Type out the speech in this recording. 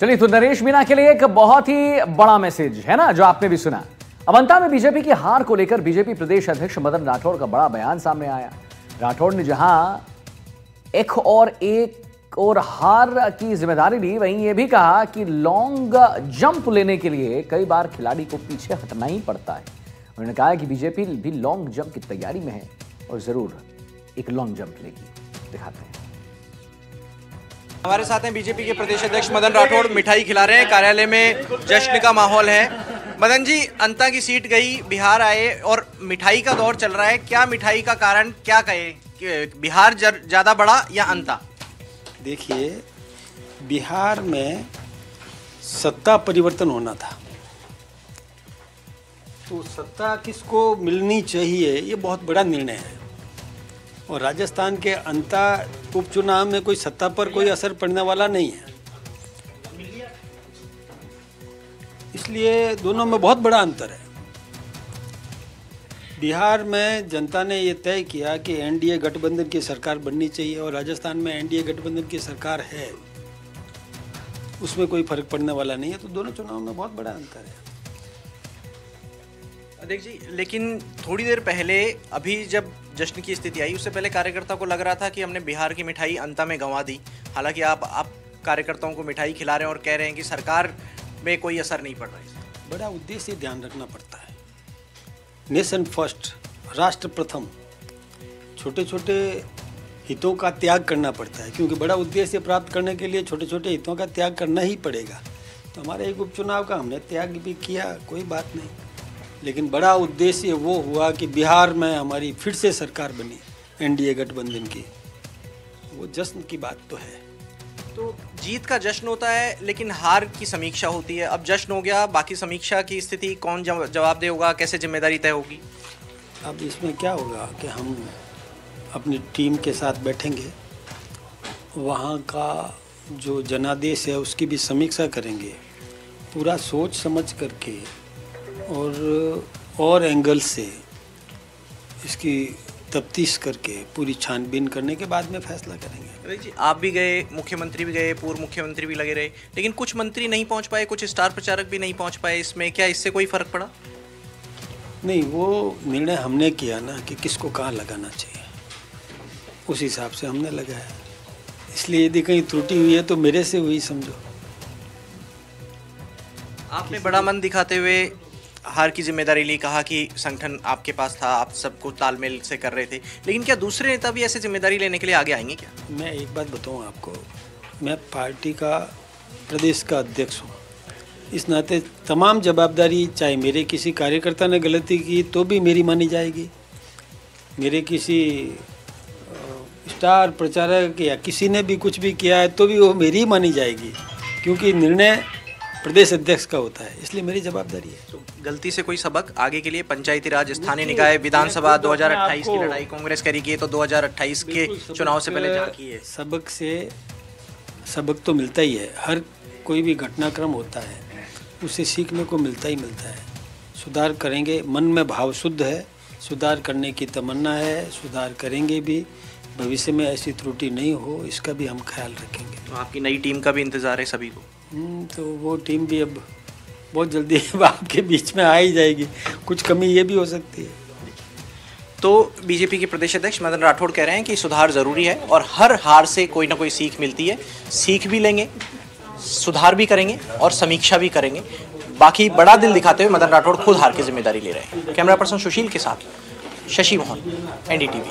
चलिए, तो नरेश मीणा के लिए एक बहुत ही बड़ा मैसेज है ना, जो आपने भी सुना। अब अंता में बीजेपी की हार को लेकर बीजेपी प्रदेश अध्यक्ष मदन राठौड़ का बड़ा बयान सामने आया। राठौड़ ने जहां एक और हार की जिम्मेदारी ली, वहीं यह भी कहा कि लॉन्ग जंप लेने के लिए कई बार खिलाड़ी को पीछे हटना ही पड़ता है। उन्होंने कहा कि बीजेपी भी लॉन्ग जंप की तैयारी में है और जरूर एक लॉन्ग जंप लेगी। दिखाते हैं। हमारे साथ हैं बीजेपी के प्रदेश अध्यक्ष मदन राठौड़, मिठाई खिला रहे हैं, कार्यालय में जश्न का माहौल है। मदन जी, अंता की सीट गई, बिहार आए और मिठाई का दौर चल रहा है। क्या मिठाई का कारण क्या कहे कि बिहार ज्यादा बड़ा या अंता? देखिए, बिहार में सत्ता परिवर्तन होना था, तो सत्ता किसको मिलनी चाहिए ये बहुत बड़ा निर्णय है। और राजस्थान के अंता उपचुनाव में कोई सत्ता पर कोई असर पड़ने वाला नहीं है, इसलिए दोनों में बहुत बड़ा अंतर है। बिहार में जनता ने ये तय किया कि एनडीए गठबंधन की सरकार बननी चाहिए और राजस्थान में एनडीए गठबंधन की सरकार है, उसमें कोई फर्क पड़ने वाला नहीं है। तो दोनों चुनाव में बहुत बड़ा अंतर है। अध्यक्ष जी, लेकिन थोड़ी देर पहले अभी जब जश्न की स्थिति आई, उससे पहले कार्यकर्ता को लग रहा था कि हमने बिहार की मिठाई अंता में गंवा दी। हालांकि आप कार्यकर्ताओं को मिठाई खिला रहे हैं और कह रहे हैं कि सरकार में कोई असर नहीं पड़ रहा है। बड़ा उद्देश्य ध्यान रखना पड़ता है। नेशन फर्स्ट, राष्ट्र प्रथम। छोटे छोटे हितों का त्याग करना पड़ता है, क्योंकि बड़ा उद्देश्य प्राप्त करने के लिए छोटे छोटे हितों का त्याग करना ही पड़ेगा। तो हमारे एक उपचुनाव का हमने त्याग भी किया, कोई बात नहीं, लेकिन बड़ा उद्देश्य वो हुआ कि बिहार में हमारी फिर से सरकार बनी एनडीए गठबंधन की। वो जश्न की बात तो है। तो जीत का जश्न होता है, लेकिन हार की समीक्षा होती है। अब जश्न हो गया, बाकी समीक्षा की स्थिति कौन जवाबदेह होगा, कैसे जिम्मेदारी तय होगी? अब इसमें क्या होगा कि हम अपनी टीम के साथ बैठेंगे, वहाँ का जो जनादेश है उसकी भी समीक्षा करेंगे, पूरा सोच समझ करके और एंगल से इसकी तफ्तीश करके पूरी छानबीन करने के बाद में फैसला करेंगे। जी, आप भी गए, मुख्यमंत्री भी गए, पूर्व मुख्यमंत्री भी लगे रहे, लेकिन कुछ मंत्री नहीं पहुंच पाए, कुछ स्टार प्रचारक भी नहीं पहुंच पाए। इसमें क्या इससे कोई फर्क पड़ा? नहीं, वो निर्णय हमने किया ना कि किसको कहाँ लगाना चाहिए, उस हिसाब से हमने लगाया। इसलिए यदि कहीं त्रुटि हुई है तो मेरे से हुई समझो। आपने बड़ा मन दिखाते हुए हार की जिम्मेदारी ली, कहा कि संगठन आपके पास था, आप सबको तालमेल से कर रहे थे, लेकिन क्या दूसरे नेता भी ऐसे जिम्मेदारी लेने के लिए आगे आएंगे क्या? मैं एक बात बताऊं आपको, मैं पार्टी का प्रदेश का अध्यक्ष हूं, इस नाते तमाम जवाबदारी, चाहे मेरे किसी कार्यकर्ता ने गलती की तो भी मेरी मानी जाएगी, मेरे किसी स्टार प्रचारक या किसी ने भी कुछ भी किया है तो भी वो मेरी मानी जाएगी, क्योंकि निर्णय प्रदेश अध्यक्ष का होता है, इसलिए मेरी जवाबदारी है। तो गलती से कोई सबक आगे के लिए? पंचायती राज, स्थानीय निकाय, विधानसभा 2028 की लड़ाई कांग्रेस करेगी, तो 2028 के चुनाव से पहले झांकी है। सबक तो मिलता ही है, हर कोई भी घटनाक्रम होता है उसे सीखने को मिलता ही मिलता है। सुधार करेंगे, मन में भाव शुद्ध है, सुधार करने की तमन्ना है, सुधार करेंगे भी, भविष्य में ऐसी त्रुटि नहीं हो इसका भी हम ख्याल रखेंगे। तो आपकी नई टीम का भी इंतजार है सभी को? तो वो टीम भी अब बहुत जल्दी आपके बीच में आ ही जाएगी, कुछ कमी ये भी हो सकती है। तो बीजेपी के प्रदेश अध्यक्ष मदन राठौड़ कह रहे हैं कि सुधार ज़रूरी है और हर हार से कोई ना कोई सीख मिलती है, सीख भी लेंगे, सुधार भी करेंगे और समीक्षा भी करेंगे। बाकी बड़ा दिल दिखाते हुए मदन राठौड़ खुद हार की जिम्मेदारी ले रहे हैं। कैमरा पर्सन सुशील के साथ शशि मोहन, एनडीटीवी।